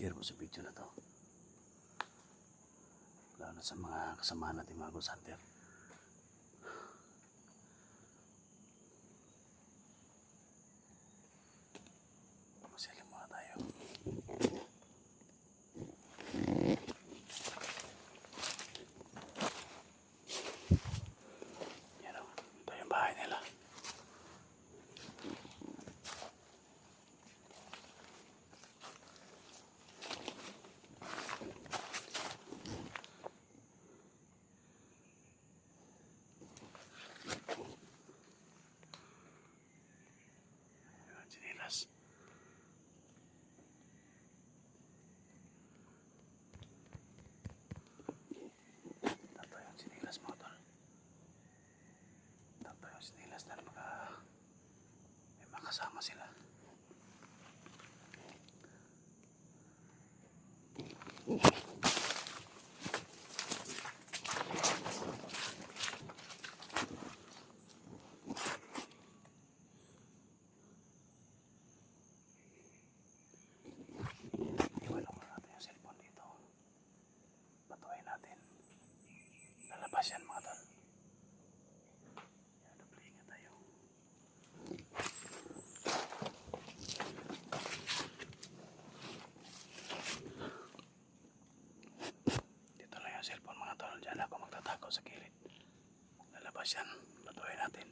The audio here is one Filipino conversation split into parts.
mag-share po sa video na to. Lalo na sa mga kasama natin mga ghost hunter. Masili muna tayo. Yan o, ito yung bahay nila. Sinilas. Tato yung sinilas mga tol. Tato yung sinilas na may makasama sila. Lalabas yan mga tol. Doble ingat tayo. Dito lang yung cellphone mga tol. Diyan ako magtatago sa gilid. Lalabas yan. Batuhin natin.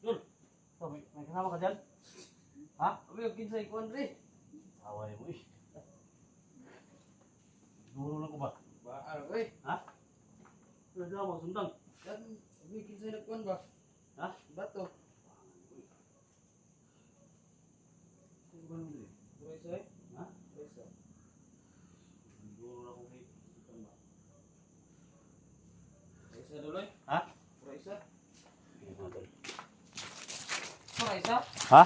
Dul, may kasama ka dyan? Ha? Abi, yung kinsay ko, Andre. Away mo eh. Duro lang ko ba? Baal, wey. Ha? Wala mo, sundang. Yan, abi, kinsay nagkuhan ba? Ha? Bato. Ano ba naman eh? Kuraysa eh? Ha? Kuraysa. Duro lang ko kay sundang ba? Kuraysa duloy? Ha? Kuraysa? Ayun mga tol. Kuraysa? Ha?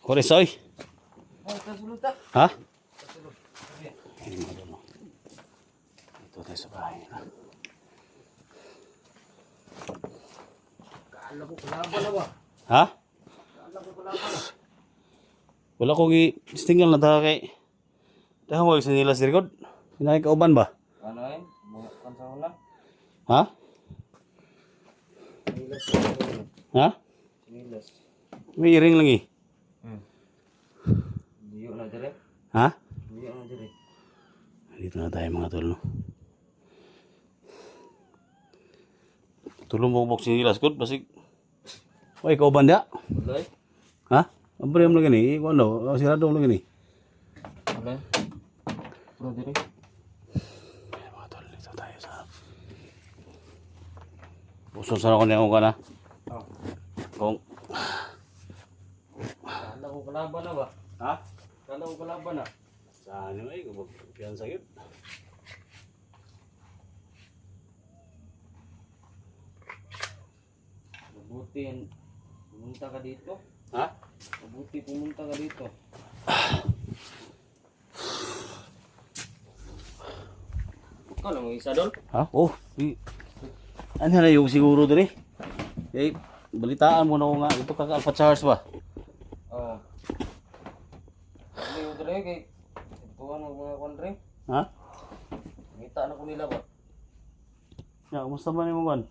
Kurisoy? Oh, kasulot ta. Ha? Kasulot. Abi. Ayun mga tol. Dito tayo sa bahay nila. Kaala ko kalaban na ba? Ha? Kaala ko kalaban na. Wala ko gistingal na tayo kay tayo mo sinilas dirigod. Hinay ka uban ba? Ano eh? Mga kansahon na? Ha? Sinilas. Ha? Sinilas. May iring lang eh. Diyo na dire. Ha? Diyo na dire. Dito na tayo mga tol no. Tulong mo bok sinilas ko basig. Oy kauban dia. Duloy? Ha? Abre mo lagi ni, ano, sirado mo lagi ni. Duloy? Bro, dire. Ayan mga tol, dito tayo sa puso sa ako niya kung ka na. Oh. Kung Kaala ko kalaban na ba? ha? Kaala ko kalaban na. Saan yun ay, kumagpiyan sakit. Mabuti pumunta ka dito. Ha? Mabuti pumunta ka dito. Ikaw lang ang isa doon. Ha? Oh, ano na yung siguro diri? Eh, balitaan mo na ko nga. Ito kaka-Alpha Charles ba? Oo. Hindi ko dre kay tuwan ng mga kontre. Ha? Ngita na ko nila ba? Ya, kumusta man yung mga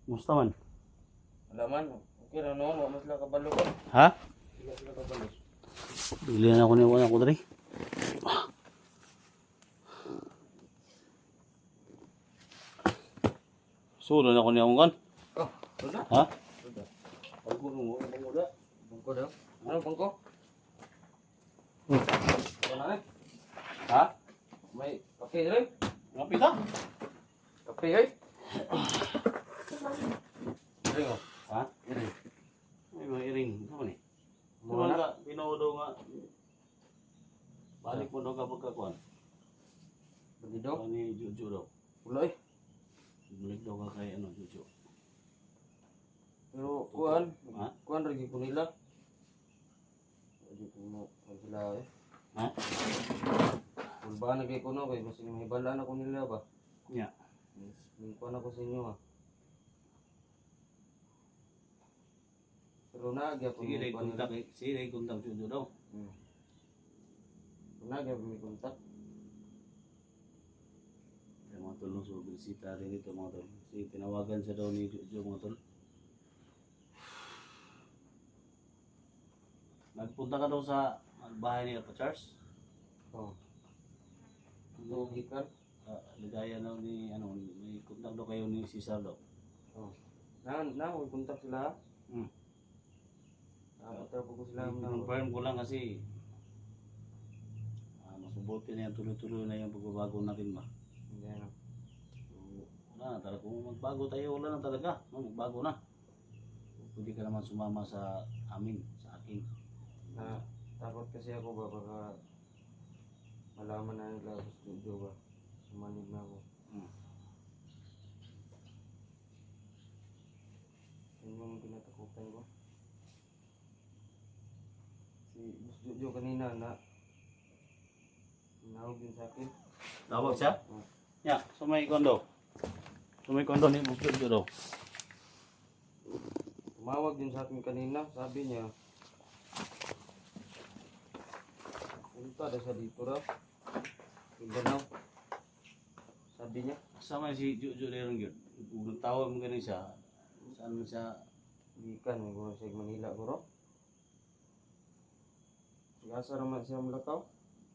Kumusta man? Wala man. Okay ra no, wa mas la kabalo ko. Ha? Wala sila kabalo. Bili na ako niya ko diri. Sulo na ako niya kan. Oh, wala. Ha? Wala. Bangko mo, bangko da. Bangko daw. Ano bangko? Wala na. Ha? May kape dre. Ngapi ka? Kape ay. Dre ko. Ha? Dre. Ay, mga iring. Ano ni? Mo Mga na. ka, pinodo nga. Balik mo daw ka pagkakuan. Begido. Ano ni Jojo daw. Uloy. Balik daw ka kay ano, Jojo. Pero kuan, Ha? kuan lagi ko nila. Lagi ko mo sila eh. Ha? Kulbaan na kay kuno kay mas may bala na ko nila ba. Nya. May kuan ako sa inyo ha. Pero nagya ko Sige, may dahil kuan kontak. Sige, dahil kontak Jojo daw. Nagya may kontak. Kaya mga tol, so bisita rin ito mga tol. Kasi tinawagan siya daw ni Jojo mga tol. Nagpunta ka daw sa bahay ni Alpha Charles. Oh. Ito gikan. Ligaya daw ni, ano, may kontak daw kayo ni Cesar daw. Oh. Na may kontak sila. Hmm. Nakatara po ko sila na. Confirm ko lang kasi mas mabuti na yan, tuloy-tuloy na yung pagbabago natin ba. Hindi ano. So, wala na talaga. Kung magbago tayo, wala na talaga. No, magbago na. Pwede ka naman sumama sa amin, sa akin. Na takot kasi ako ba baka malaman na nila sa studio ba. Sumanig na ako. Hmm. Yun yung pinatakutan ko. Si Boss Jojo kanina na tinawag din sa akin. Tawag siya? Oh. Ya, sa may kondo. Sa may kondo ni Jojo daw. Tumawag din sa akin kanina. Sabi niya punta na siya dito raw. Mindanao. Sabi niya. Sama si Jojo Lerong yun. Kung nagtawag mo ganun siya, saan mo siya, Gikan may guro sa Manila guro. Gasa naman siya mulakaw.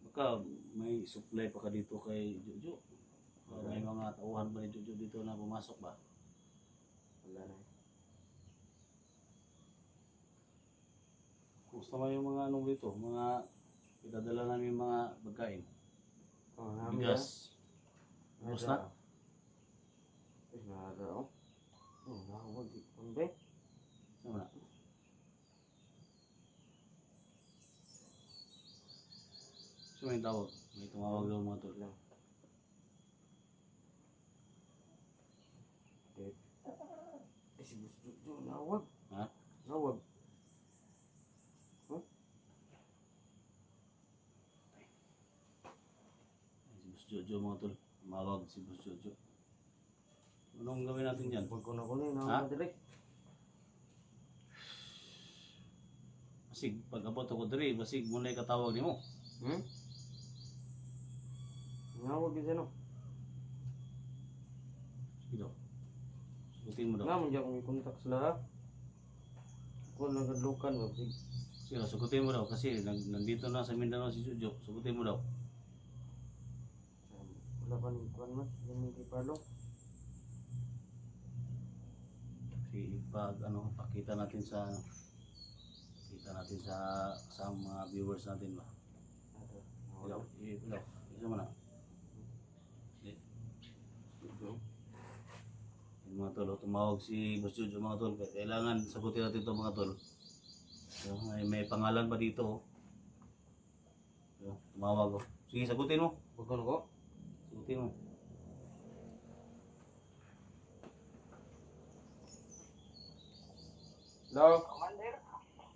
baka may supply pa ka dito kay Jojo. May mga tauhan ba ni Jojo dito na pumasok ba? Wala na. Gusto mo yung mga anong dito, mga pinadala namin yung mga pagkain. Oh, namin Bigas. Ubus na? Eh, nada oh. Nakawag di kunde. Sama na. So may tawag. May tumawag daw mga tol. Lang. Eh, si Boss Jojo, nawag. Ha? Nawag. Si Boss Jojo mga tol. Tumawag si Boss Jojo. Anong gawin natin dyan? Pag ko na kunin, Ha? nawag na direct. Basig, pag abot ako diri, basig muna yung katawag ni mo. Hmm? Nawag yun siya no. Sige daw. Sugutin mo daw. Naman dyan kung i-contact sila ha. Kung nagadlukan ba. Sige daw, sugutin mo daw. Kasi nandito na sa Mindanao si Jojo. Sugutin mo daw. Wala pa ni Kuan man. Yung may palo. Kasi pag ano, pakita natin sa ano. Kita natin sa mga viewers natin ba. Ilaw, ilaw. Isa mo na. Yung mga tol, tumawag si Boss Jojo mga tol. Kailangan sagutin natin ito mga tol. So, may pangalan ba dito? So, tumawag ko. Sige, sagutin mo. Huwag ko na ko. Sagutin mo. Hello? Commander?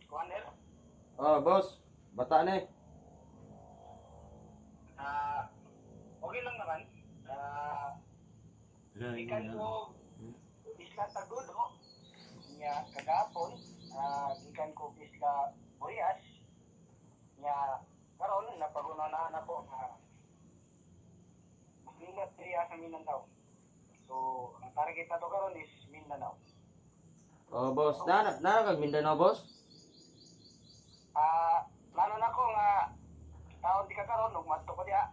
Commander? Oh, boss. Bata na eh. Okay lang naman. Ikan ko isla Tagod, no? Nga kagapon, ikan ko isla Boreas. Nga karon napagunanahan ako na maglingat diriya sa Mindanao. So, ang target na to karon is Mindanao. Oh, boss. Kag Mindanao, boss? Plano na ko nga taon di ka karon ug madto ko diha.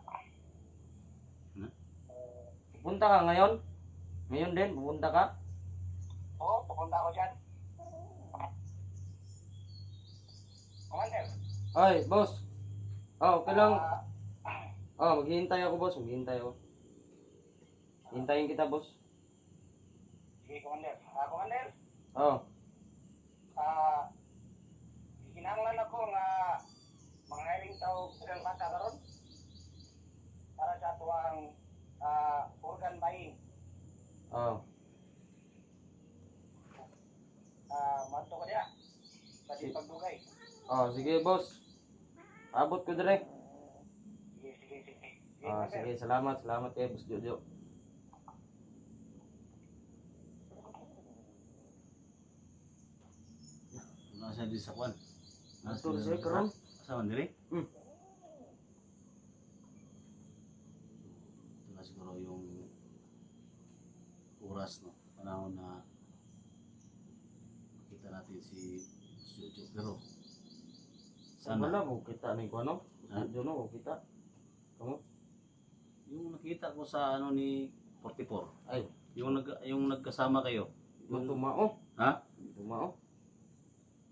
Pupunta ka ngayon? Ngayon din, pupunta ka? Oo, pupunta ako dyan. Commander. Ay, boss. Oh, okay lang. ah, Oh, maghihintay ako, boss. Maghihintay ako. Hintayin kita, boss. Sige, Commander. Commander, Oh. kinahanglan ako nga manghiring tao ilang bata karon para sa tuwang organ buying. Oh. Madto ko diha. Pati pagdugay. Oh, sige, boss. Abot ko dire. Sige, sige, sige. Sige, Ah, Commander. sige, salamat. Salamat kay Boss Jojo. Nasa di sa kwan. Ato siya karon. Sa man diri? Hmm. Ito na siguro yung oras, no? Panahon na makita natin si Jojo. Pero Sana sana wala mo kita ni ko ano? Ha? Jojo no kita. Kamu? yung nakita ko sa ano ni 44, Ay, yung nagkasama kayo. yung tumao. Ha? Tumao.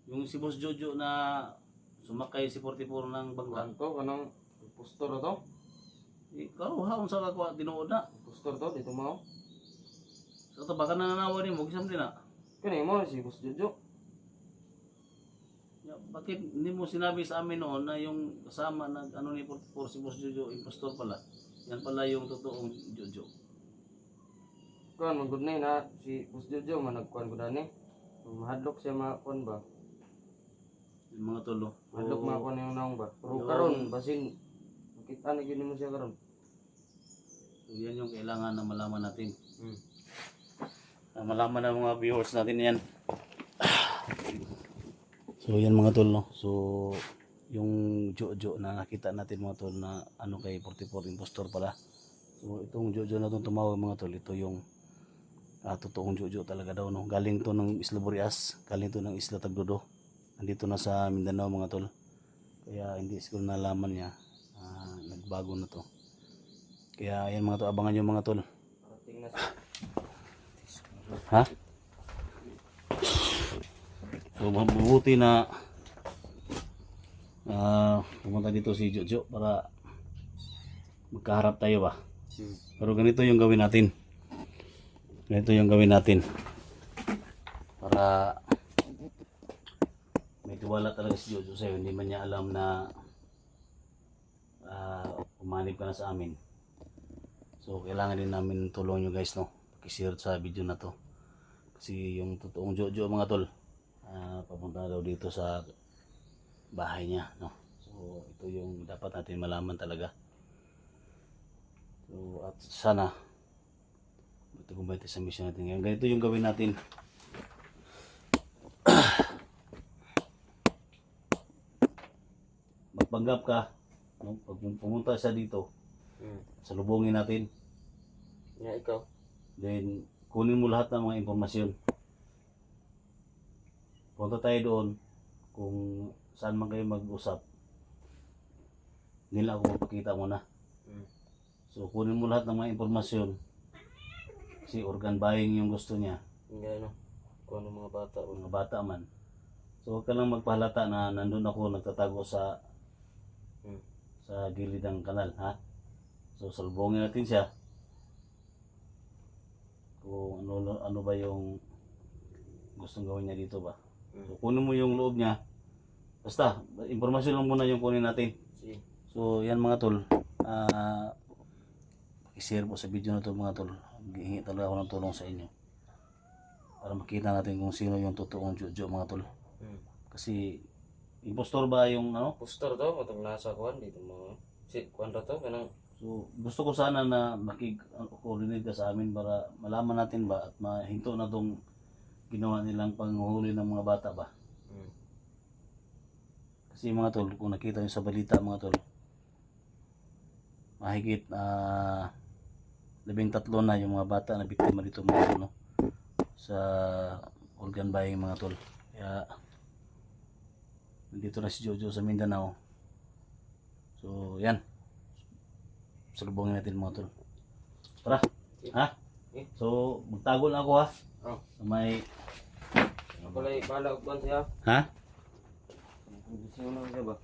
Yung si Boss Jojo na sumakay si 44 ng bangka. Kanto kanang impostor to. Karuha sa kakwa tinuod na. Impostor to di tumao. So to baka nananawa ni mo gisam din na. Kani mo si Boss Jojo. Ya, bakit hindi mo sinabi sa amin noon na yung kasama nag ano ni 44 si Boss Jojo impostor pala? Yan pala yung totoong Jojo. Kuan magud na si Boss Jojo managkuan ko dani. Mahadlok siya makuan ba? Yung mga tulo. Mahadlok makuan yung naong ba? Pero Yung- karon basin makita na gyud mo siya karon. So, yan yung kailangan na malaman natin. Hmm. Na malaman ng mga viewers natin yan. So yan mga tol, no. So yung Jojo na nakita natin mga tol na ano kay 44 impostor pala. So itong Jojo na itong tumawag mga tol, ito yung totoong Jojo talaga daw, no. Galing to ng Isla Boreas, galing to ng Isla Tagdodo. Andito na sa Mindanao mga tol. Kaya hindi siguro nalaman niya, nagbago na to. Kaya yan mga tol, abangan nyo mga tol. Parating na siya. Ha? So mabuti na pumunta dito si Jojo para magkaharap tayo ba. Pero ganito yung gawin natin. Ganito yung gawin natin. Para may tiwala talaga si Jojo sa'yo. Hindi man niya alam na umanib ka na sa amin. So kailangan din namin tulong nyo guys, no. Pakishare sa video na to. Kasi yung totoong Jojo mga tol, papunta na daw dito sa bahay niya, no. So ito yung dapat natin malaman talaga. So at sana ito kumbay sa mission natin ngayon. Ganito yung gawin natin. Magpanggap ka, no? Pag pumunta siya dito, salubungin natin. Ya ikaw. Then kunin mo lahat ng mga impormasyon. Punta tayo doon kung saan man kayo mag-usap. Nila ako magpakita muna. So kunin mo lahat ng mga impormasyon. Kasi organ buying yung gusto niya. Hindi ano. Kung ano mga bata. Mga bata man. So huwag ka lang magpahalata na nandun ako nagtatago sa gilid ng kanal, ha? So salubungin natin siya. Kung ano ba yung gustong gawin niya dito ba. So kunin mo yung loob niya. Basta, impormasyon lang muna yung kunin natin. Si. So yan mga tol. I-share po sa video na to mga tol. Hihingi talaga ako ng tulong sa inyo. para makita natin kung sino yung totoong Jojo mga tol. Hmm. Kasi impostor ba yung ano? Poster to, matong nasa kuan dito mo. Si kuan ra to kanang So gusto ko sana na makig-coordinate ka sa amin para malaman natin ba at mahinto na tong ginawa nilang panghuli ng mga bata ba. hmm. Kasi mga tol, kung nakita nyo sa balita mga tol, mahigit 13 na yung mga bata na biktima dito mga tol, no? Sa organ buying mga tol. Kaya nandito na si Jojo sa Mindanao. So yan, salubungin natin mga tol. Tara, ha? So magtago na ako ha. Oh. Sa may, Ako lay bala og kuan siya. ha? Gusto mo na siya ba?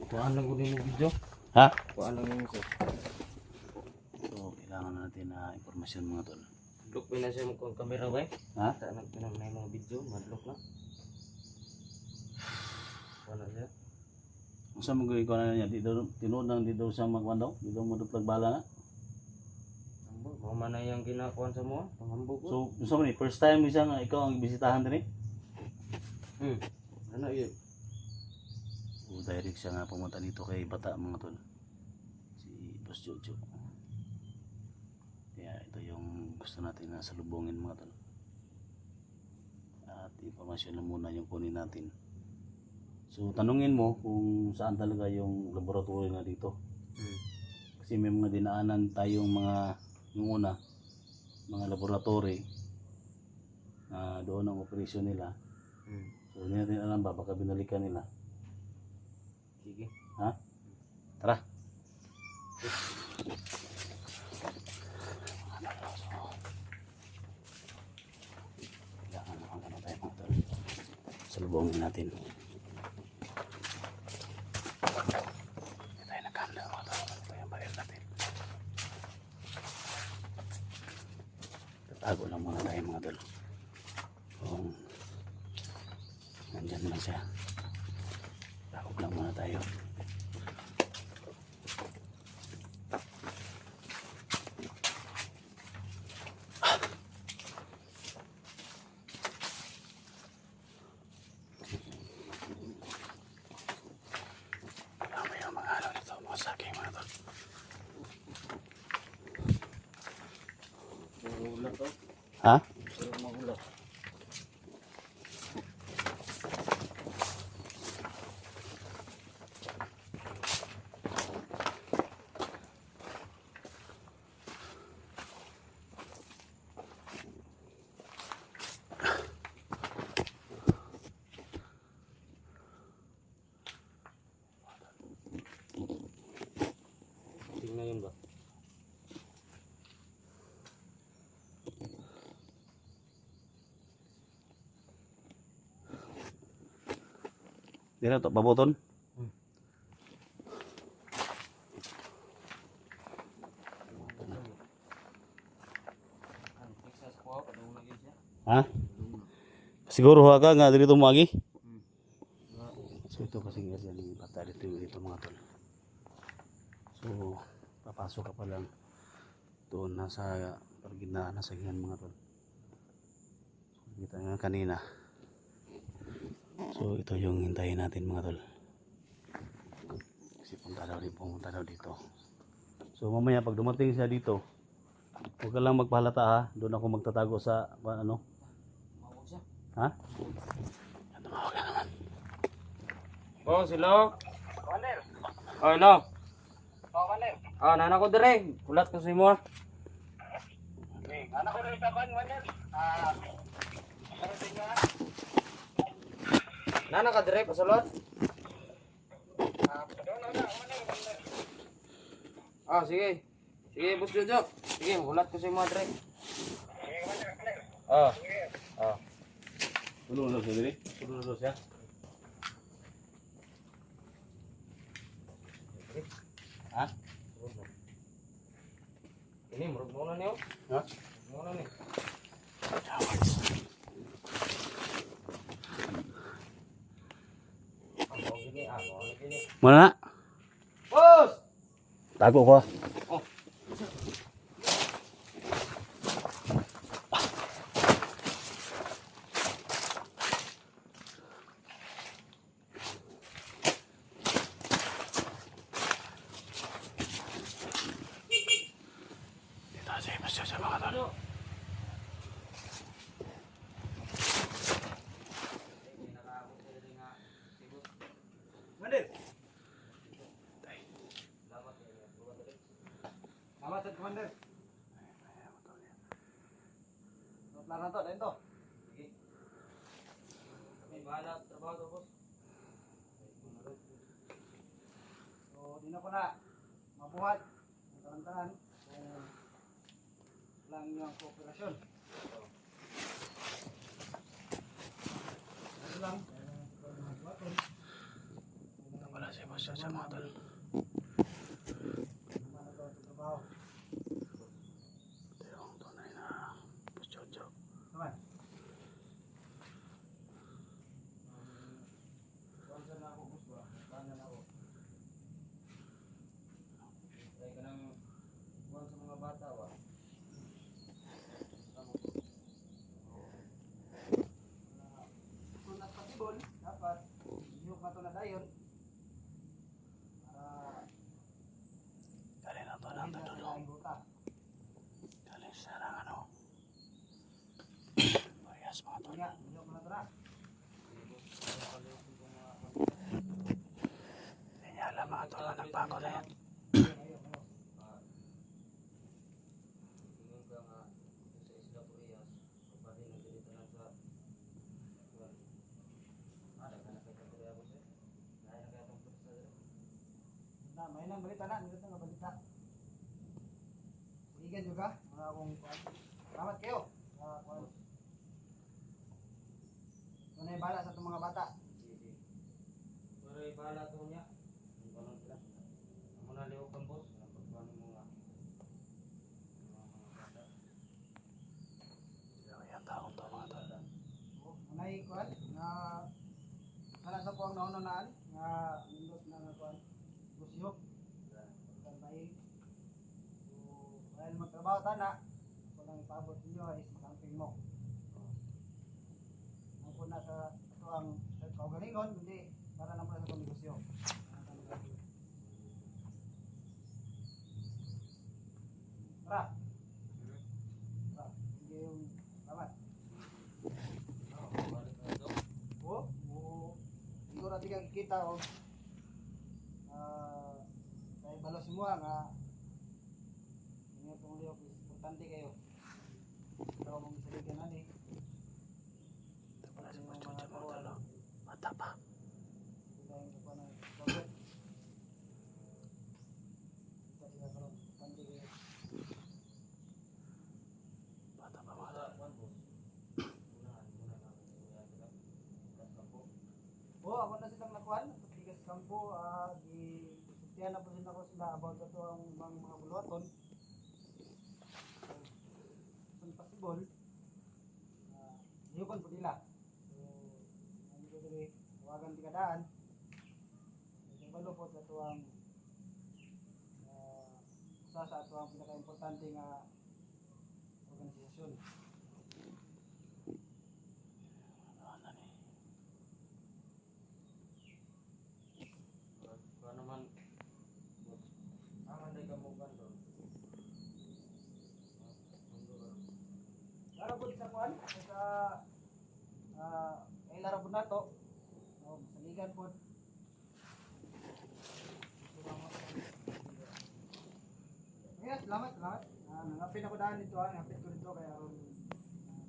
Kuhaan lang ko din yung video. Ha? Kuan lang niyo siya. So kailangan natin na impormasyon mga tol. Look na siya mo kung camera ba? Ha? Ta nang pinamnay mga video, madlock na. Kuan na siya. Kung saan magiging ko na niya, tinuod nang di daw siya magwan daw, di daw maduplag bala na. Ambo, mo man na yang ginakuan sa mo, pangambog ko. So, gusto mo ni, first time isa nga ikaw ang bisitahan din Ano yun? So, direct siya nga pumunta dito kay bata mga tol. Si Boss Jojo. Kaya ito yung gusto natin na salubungin mga tol. At informasyon na muna yung kunin natin. So, tanungin mo kung saan talaga yung laboratory na dito. Kasi may mga dinaanan tayong yung una, mga laboratory na doon ang operasyon nila. So, hindi natin alam ba, baka binalikan nila. Sige. Ha? Tara. Kailangan nakakano tayo mga tol. Salubungin natin. Hindi tayo nagkanda mga tol. Ito yung baril natin. Tatago lang muna tayo mga tol. Kung nandyan lang siya. Takot lang muna tayo. May mga ano nito, mga saging mga tol. Magulat to. Ha? Magulat. Tingnan yun ba? Di na to, babuton. Texas ko pa daw lagi siya. Ha? Siguro ka nga dito magi. So ito kasi ganyan yung bata dito mga tol. So papasok ka pa lang doon nasa pargina nasa ganyan mga tol. So, kita nyo kanina. So ito yung hintayin natin mga tol. Kasi pumunta daw dito. So mamaya pag dumating siya dito, huwag ka lang magpahalata ha. Doon ako magtatago sa ano. Mawag siya. Ha? Tumawag ka naman. Oh, silo. Wander. Oh, hello. Oh, Wander. Ah, nana ko dire. Kulat ko sa imo. Okay. Anak ko rin sa kan, Wander. Ano sa inyo ha? Nana ka dire pasulot. Doon na, Wander. Ah, sige. Sige, Boss Jojo. Sige, kulat ko sa imo dire. Okay, Wander. Ah. Sige. Ah. Tulungan siya dili? Tulungan siya. Ha? Ini murug mo na niyo. Ha? Mo na ni. Ano gini? Ano gini? Mana na? Boss! Tago ko. Oh. Sir Commander. Laran to, dahil to. Sige. May bahala sa trabaho to, boss. So, di na ko na mabuhat ang tarantaran kung lang yung kooperasyon. Ito lang. Wala siya boss sa mga tol. Trabaho. Ito yung tunay na boss Jojo. Naman. Kwanza na ako, boss ba? Kwanza na ako. Try ka ng kwan sa mga bata, ba? Kung nagpatibol, dapat yung mato na dayon para Galing na to hindi lang na to sila ang buta. Galing sa lang ano. Parehas mga tol. Kaya, hindi ko na ito na. Hindi niya alam mga tol na nagbago na yan. Ingon ka nga sa Isla Purias, kapag nagdilita lang sa kwan. Ada ka na kay Korea, boss eh? Dahil na kaya itong pursa dito. Na, may nang balita na, nandito nga balita. Sigan juga, mga akong kuwan. Salamat kayo. Kuwan. Ano yung bala sa itong mga bata? Sige. Pero ibahala to niya. Ang kanon sila. Amo na liukan, boss. Napagpano mo nga. Mga bata. Yung taong to mga tol. Anay kuwan, na kala sa kuwang naunanaan, nga nindot na nga kuwan. Gusyo. Tantayin. So, dahil magtrabaho tana, kung ang ipabot ninyo is makamping mo. Ang kuna sa ito ang kaugalingon, hindi para lang pala sa pamigosyo. Tara. Tara. Hindi yung salamat. Balik na ito. Oo. Hindi ko natin kikita o kay balos mo nga hindi itong liyok is importante kayo. Ito mong saligan na ni. Ito pala si boss Jojo mga tol. Oh. Mata pa. Ito yung ito ng progress. Ito sila karon importante kayo. Mata pa mga Sa tol. kwan, boss. Unahan muna na. Kuya sila. Tapos kampo. Oo, ako na silang nakuhan. Tigas kampo, di na po sila ko sila about ito ang mga buluhaton. Kung possible, liyukan po nila. So, hindi ko dili, tawagan di kadaan. Medyo balo po sa ito ang usa sa ito ang pinaka-importante nga organisasyon. Ano ni? Kung naman, boss. Aman day ka mo kan doon. Laro po sa kuhan, sa ay laro po nato. Masaligan po. Kaya salamat. Nangapit ako daan dito nangapit ko dito kaya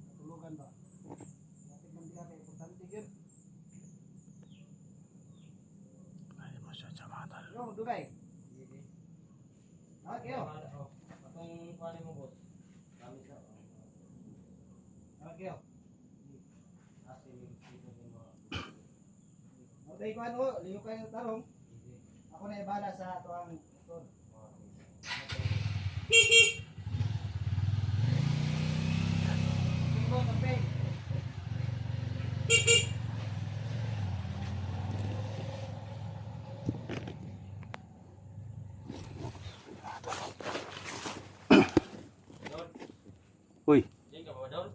katulugan ba. Nangapit lang diya kaya importante yun. Ay boss Jojo mga tol. Yung dugay. Sige. Salamat kayo. Atong kuhanin mo, boss. Kami sa... Salamat kayo. Ate, may dito din mo. Matay ko ano, liyo kayo ng tarong. Sige. Ako na ibala sa ito ang ito. Tingko sa pay. Don, Uy, diyan ka ba, Don?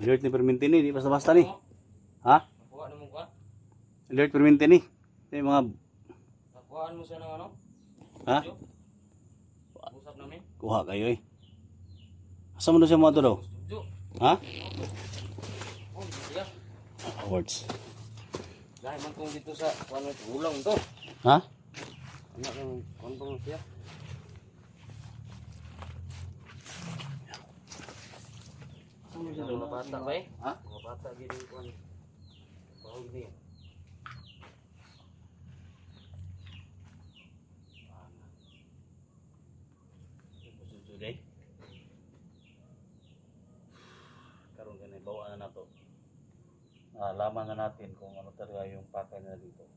alert ni Perminti ni. Di basta-basta ni. Ha? Nakuha na mo ka? Alert Perminti ni. Ito yung mga Nakuhaan mo siya ng ano? Ha? Video? Usap namin? kuha kayo eh. Asa mo na siya mga tol? Oh? Studio. Ha? Oh, siya. Awards. Dahil man kung dito sa kuhaan mo, ulang to. Ha? Anak ng kuhaan siya. Mga bata ba eh? Ha? Mga bata gini ko ano. Bahog niya. Today. Karon ganun, bawaan na nato. Laman na natin kung ano talaga yung pakay na dito.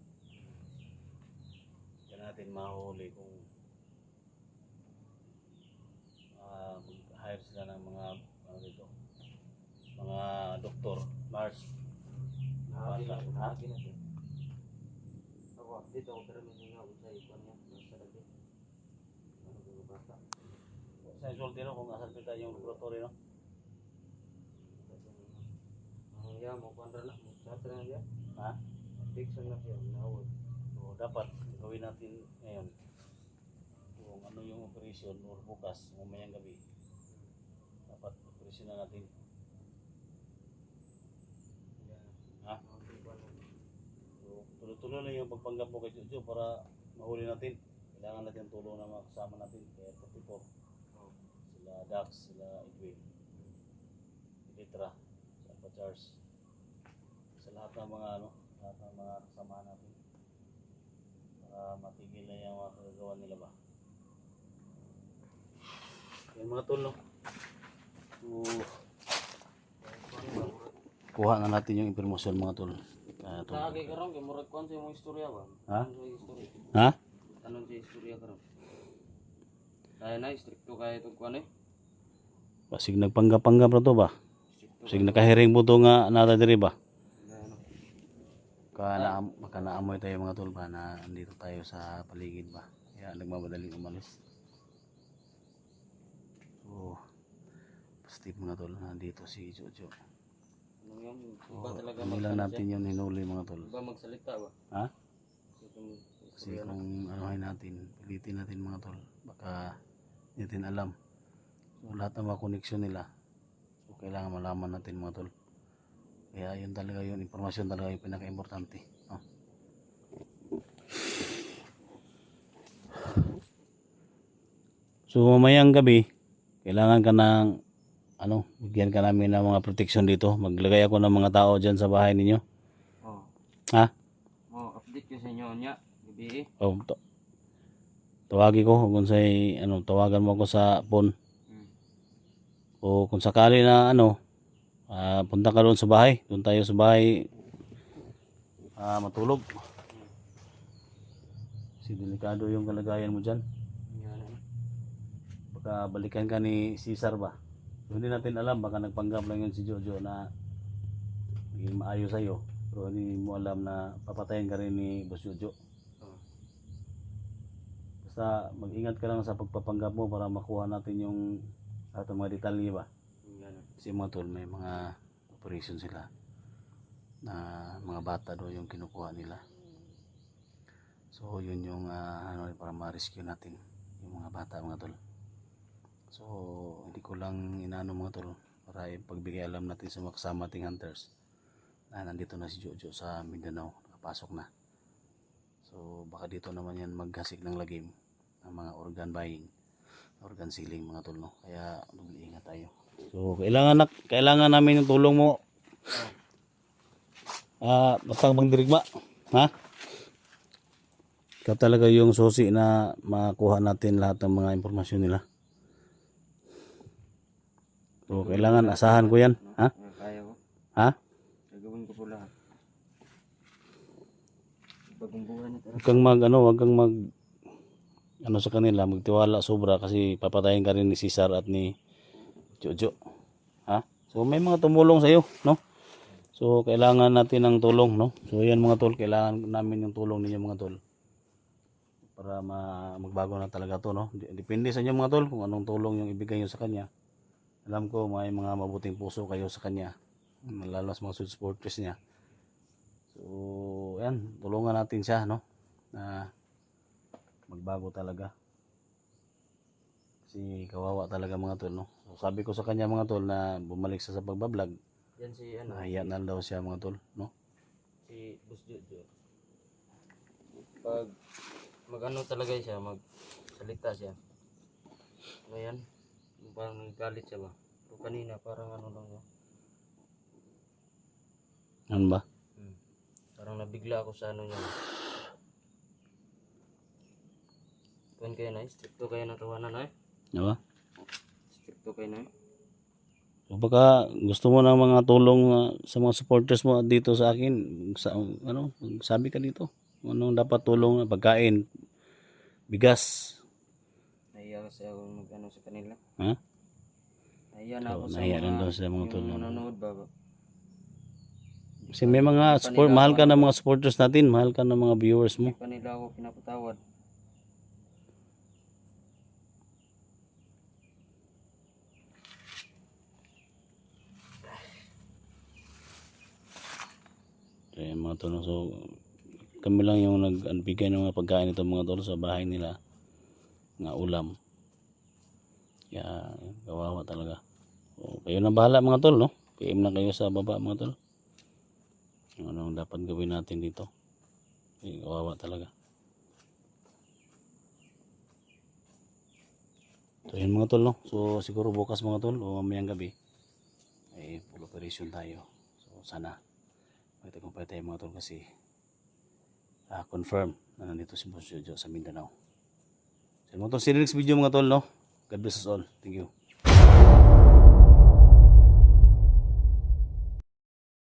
Diyan natin mahuli kung mag-hire sila ng mga ano dito, mga doktor, nurse. Nakagi na. Ha? Nakagi na siya. Ako, dito ako pero may hinga sa ikon niya. Nasa lagi. Ano mga bata? Sa insulti no, kung asan kita yung laboratory no. Ang iya mo kwan na. Satra na siya. Ha? Fixan na siya. Nawag. So dapat gawin natin ngayon kung ano yung operation or bukas, mamayang gabi. Dapat operation na natin. Ha? So, tuloy-tuloy lang yung pagpanggap mo kay Jojo para mahuli natin. Kailangan natin ang tulong ng mga kasama natin. Kaya 44. Sila Dax, sila Edwin, Elitra, sa Alpha Charles. Sa lahat ng mga ano, lahat ng mga kasama natin. Para matigil na yung mga kagagawa nila ba. Yan mga tol, no? So, kuha na natin yung impormasyon mga tol. Tol. Nakagi karon kay murag kwan sa imong istorya ba? Ha? Ano sa istorya? Ha? Tanong sa istorya karon. Kaya na stricto kaya itong kwan eh. Pasig nagpanggap-panggap na to ba? Stricto. Pasig nakahiring po to nga nata diri ba? Kaya ano. Baka naamoy tayo mga tol ba na andito tayo sa paligid ba? Kaya nagmamadaling umalis. So, positive mga tol, nandito si Jojo. Ano yan? So, Iba talaga hindi lang natin yun hinuli mga tol. Iba magsalita ba? Ha? Itong Kasi istorya na. kung anuhin natin, pilitin natin mga tol, baka hindi natin alam. So, lahat ng mga koneksyon nila, so, kailangan malaman natin mga tol. Kaya yun talaga yun, informasyon talaga yung pinaka-importante. No? So mamayang gabi, kailangan ka ng bigyan ka namin ng mga protection dito. Maglagay ako ng mga tao dyan sa bahay ninyo. Oh. Ha? Oh, update ko sa inyo niya. Gabi eh. O, tawagi ko kung say tawagan mo ako sa phone. O kung sakali na punta ka doon sa bahay. Doon tayo sa bahay matulog. Kasi delikado yung kalagayan mo dyan. Yan ano. Baka balikan ka ni Cesar ba? So, hindi natin alam, baka nagpanggap lang yun si Jojo na maging maayos sa'yo. Pero hindi mo alam na papatayin ka rin ni Boss Jojo. Oh. Basta mag-ingat ka lang sa pagpapanggap mo para makuha natin yung lahat ng mga detalye ba. Yan. Kasi mga tol, may mga operation sila na mga bata daw yung kinukuha nila. So yun yung para ma-rescue natin yung mga bata mga tol. So hindi ko lang inaano mga tol para ipagbigay alam natin sa mga kasama ating hunters na nandito na si Jojo sa Mindanao, nakapasok na. So baka dito naman yan maggasik ng lagim ng mga organ buying, organ selling mga tol, no? Kaya mag-iingat tayo. So kailangan namin yung tulong mo. Basta magdirigma, ha? Ikaw talaga yung susi na makuha natin lahat ng mga impormasyon nila. So kailangan asahan ko yan, ha? Kaya ko. Ha? Gagawin ko po lahat. Bagong buhay na talaga. Huwag kang mag sa kanila, magtiwala sobra kasi papatayin ka rin ni Cesar at ni Jojo. Ha? So may mga tumulong sa iyo, no? So kailangan natin ng tulong, no? So yan mga tol, kailangan namin yung tulong ninyo mga tol. Para magbago na talaga to, no? Depende sa inyo mga tol kung anong tulong yung ibigay nyo sa kanya. Alam ko may mga mabuting puso kayo sa kanya, lalo sa mga supporters niya. So yan, tulungan natin siya, no? Na magbago talaga. Kasi kawawa talaga mga tol, no? So, sabi ko sa kanya mga tol na bumalik sa pagbablog. Yan si ano. Nahiya na daw siya mga tol, no? Si Boss Jojo. Pag mag-ano talaga siya, magsalita siya. Ano yan? Yung parang nagalit siya ba? ko kanina, parang ano lang yun. Ano ba? Parang nabigla ako sa ano niya. Kuan kayo na, stricto kayo ng tawanan ay. Diba? Stricto kayo na. So baka gusto mo ng mga tulong sa mga supporters mo dito sa akin, sa ano, sabi ka dito. Anong dapat tulong, pagkain, bigas. Nahiya kasi ako mag-ano sa kanila. Ha? Nahiya na ako So, sa nahiya mga, rin daw sa mga yung tulong. nanonood ba. Kasi may mga support, mahal ka ng mga supporters natin, mahal ka ng mga viewers mo. Hindi pa nila ako pinapatawad. Kaya mga tol, so kami lang yung nagbigay ng mga pagkain nito mga tol sa bahay nila, nga ulam. Kaya kawawa talaga. So, kayo na bahala mga tol, no? PM na kayo sa baba mga tol. Yung anong dapat gawin natin dito. Kawawa talaga. So yun mga tol, no? So siguro bukas mga tol o mamayang gabi ay full operation tayo. So sana magtagumpay tayo mga tol kasi confirm na nandito si Boss Jojo sa Mindanao. So yun mga tol, see you next video mga tol, no? God bless us all. Thank you.